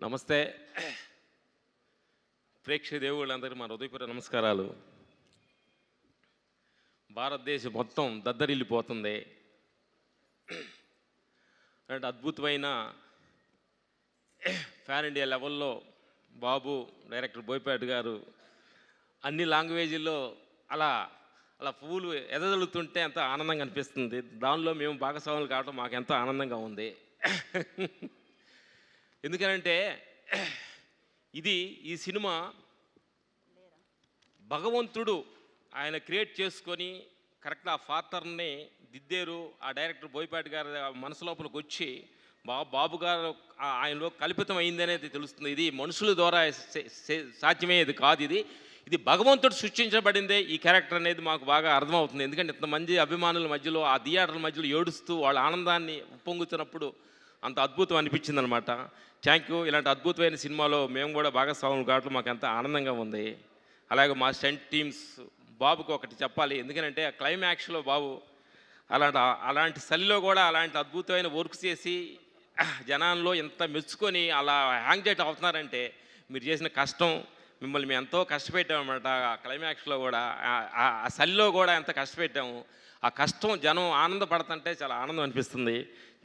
నమస్తే ప్రేక్షక దేవుళ్ళందరికీ మా హృదయపూర్వక నమస్కారాలు. భారతదేశం మొత్తం దద్దరిల్లిపోతుంది. అంటే అద్భుతమైన ఫ్యాన్ ఇండియా లెవెల్లో బాబు డైరెక్టర్ బోయపాటి గారు అన్ని లాంగ్వేజీల్లో అలా అలా పువ్వులు ఎదజల్లుతుంటే ఎంతో ఆనందంగా అనిపిస్తుంది. దానిలో మేము భాగస్వాములు కావడం మాకు ఎంతో ఆనందంగా ఉంది. ఎందుకనంటే ఈ సినిమా భగవంతుడు ఆయన క్రియేట్ చేసుకొని కరెక్ట్ ఆ ఫాదర్ని దిద్దారు. ఆ డైరెక్టర్ బోయపాటి గారి మనసు లోపలికి వచ్చి బాబు గారు ఆయనలో కల్పితం అయింది అనేది తెలుస్తుంది. ఇది మనుషుల ద్వారా సాధ్యమయ్యేది కాదు. ఇది భగవంతుడు సృష్టించబడిందే ఈ క్యారెక్టర్ అనేది మాకు బాగా అర్థమవుతుంది. ఎందుకంటే ఇంతమంది అభిమానుల మధ్యలో ఆ థియేటర్ల మధ్యలో ఏడుస్తూ వాళ్ళ ఆనందాన్ని ఉప్పొంగుతున్నప్పుడు అంత అద్భుతం అనిపించింది అనమాట. Thank you. ఇలాంటి అద్భుతమైన సినిమాలో మేము కూడా భాగస్వాములు కావడం మాకు ఎంత ఆనందంగా ఉంది. అలాగే మా స్టంట్ టీమ్స్ బాబుకి ఒకటి చెప్పాలి. ఎందుకంటే ఆ క్లైమాక్స్లో బాబు అలాంటి చలిలో కూడా అలాంటి అద్భుతమైన వర్క్ చేసి జనాల్లో ఎంత మెచ్చుకొని అలా హ్యాంగ్ చేయటం అవుతున్నారంటే మీరు చేసిన కష్టం, మిమ్మల్ని మేము ఎంతో కష్టపెట్టామన్నమాట. ఆ క్లైమాక్స్లో కూడా ఆ చలిలో కూడా ఎంత కష్టపెట్టాము. ఆ కష్టం జనం ఆనందపడుతుంటే చాలా ఆనందం అనిపిస్తుంది.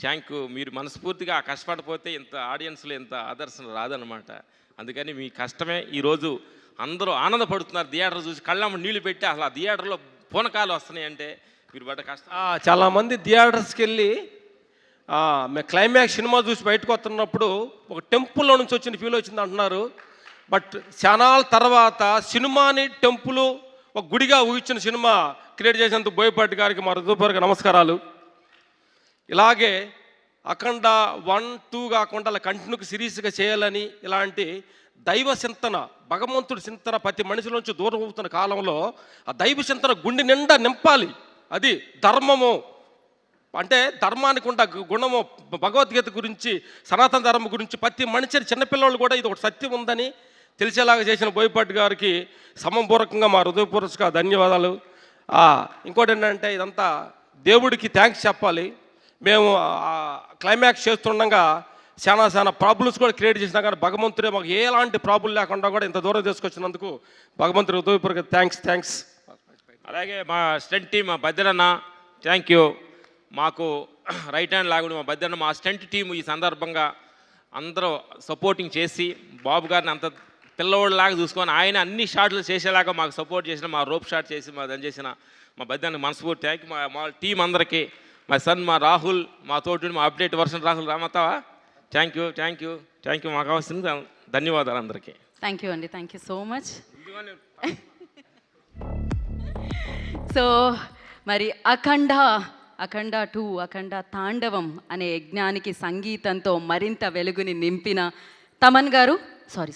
Thank you. మీరు మనస్ఫూర్తిగా ఆ కష్టపడిపోతే ఇంత ఆడియన్స్లో ఇంత ఆదర్శన రాదనమాట. అందుకని మీ కష్టమే ఈరోజు అందరూ ఆనందపడుతున్నారు. థియేటర్ చూసి కళ్ళమ్మ నీళ్లు పెట్టి అసలు ఆ థియేటర్లో పూనకాలు వస్తున్నాయి అంటే మీరు పడ్డ కష్టం. చాలామంది థియేటర్స్కి వెళ్ళి మేము క్లైమాక్స్ సినిమా చూసి బయటకు వస్తున్నప్పుడు ఒక టెంపుల్లో నుంచి వచ్చిన ఫీల్ వచ్చింది అంటున్నారు. బట్ చాలా తర్వాత సినిమాని టెంపుల్ ఒక గుడిగా ఊహించిన సినిమా క్రియేట్ చేసినందుకు బోయపాటి గారికి మా హృదయపూర్వక నమస్కారాలు. ఇలాగే అఖండ 1, 2 కాకుండా అలా కంటిన్యూకి సిరీస్గా చేయాలని ఇలాంటి దైవ చింతన, భగవంతుడి చింతన ప్రతి మనిషిలోంచి దూరం అవుతున్న కాలంలో ఆ దైవ చింతన గుండె నిండా నింపాలి. అది ధర్మము అంటే ధర్మానికి ఉన్న గుణము, భగవద్గీత గురించి, సనాతన ధర్మం గురించి ప్రతి మనిషిని చిన్నపిల్లలు కూడా ఇది ఒక సత్యం ఉందని తెలిసేలాగా చేసిన బోయపాటి గారికి సమపూర్వకంగా మా హృదయపూర్వక ధన్యవాదాలు. ఇంకోటి ఏంటంటే ఇదంతా దేవుడికి థ్యాంక్స్ చెప్పాలి. మేము క్లైమాక్స్ చేస్తుండగా చాలా ప్రాబ్లమ్స్ కూడా క్రియేట్ చేసినా కానీ భగవంతుడే మాకు ఎలాంటి ప్రాబ్లం లేకుండా కూడా ఇంత దూరం తీసుకొచ్చినందుకు భగవంతుడి హృదయపూర్వక థ్యాంక్స్. అలాగే మా స్టంట్ టీం మా బద్రన్న థ్యాంక్ యూ. మాకు రైట్ హ్యాండ్ లాగా మా బద్రన్న, మా స్టంట్ టీం ఈ సందర్భంగా అందరూ సపోర్టింగ్ చేసి బాబు గారిని అంత పిల్లవాళ్ళలాగా చూసుకొని ఆయన అన్ని షాట్లు చేసేలాగా మాకు సపోర్ట్ చేసిన, మా రోప్ షాట్ చేసి మా దాన్ని చేసిన మా బద్రన్నకి మనస్ఫూర్తి థ్యాంక్ యూ. మా టీం అందరికీ, మా సన్ మా రాహుల్, మా తోటి మా అప్డేట్ వర్షన్ రాహుల్ రామతావా థ్యాంక్ యూ. మాకు కావాల్సిన ధన్యవాదాలు అందరికీ. థ్యాంక్ యూ అండి. Thank you so much. So మరి అఖండ 2 అఖండ తాండవం అనే యజ్ఞానికి సంగీతంతో మరింత వెలుగుని నింపిన తమన్ గారు, సారీ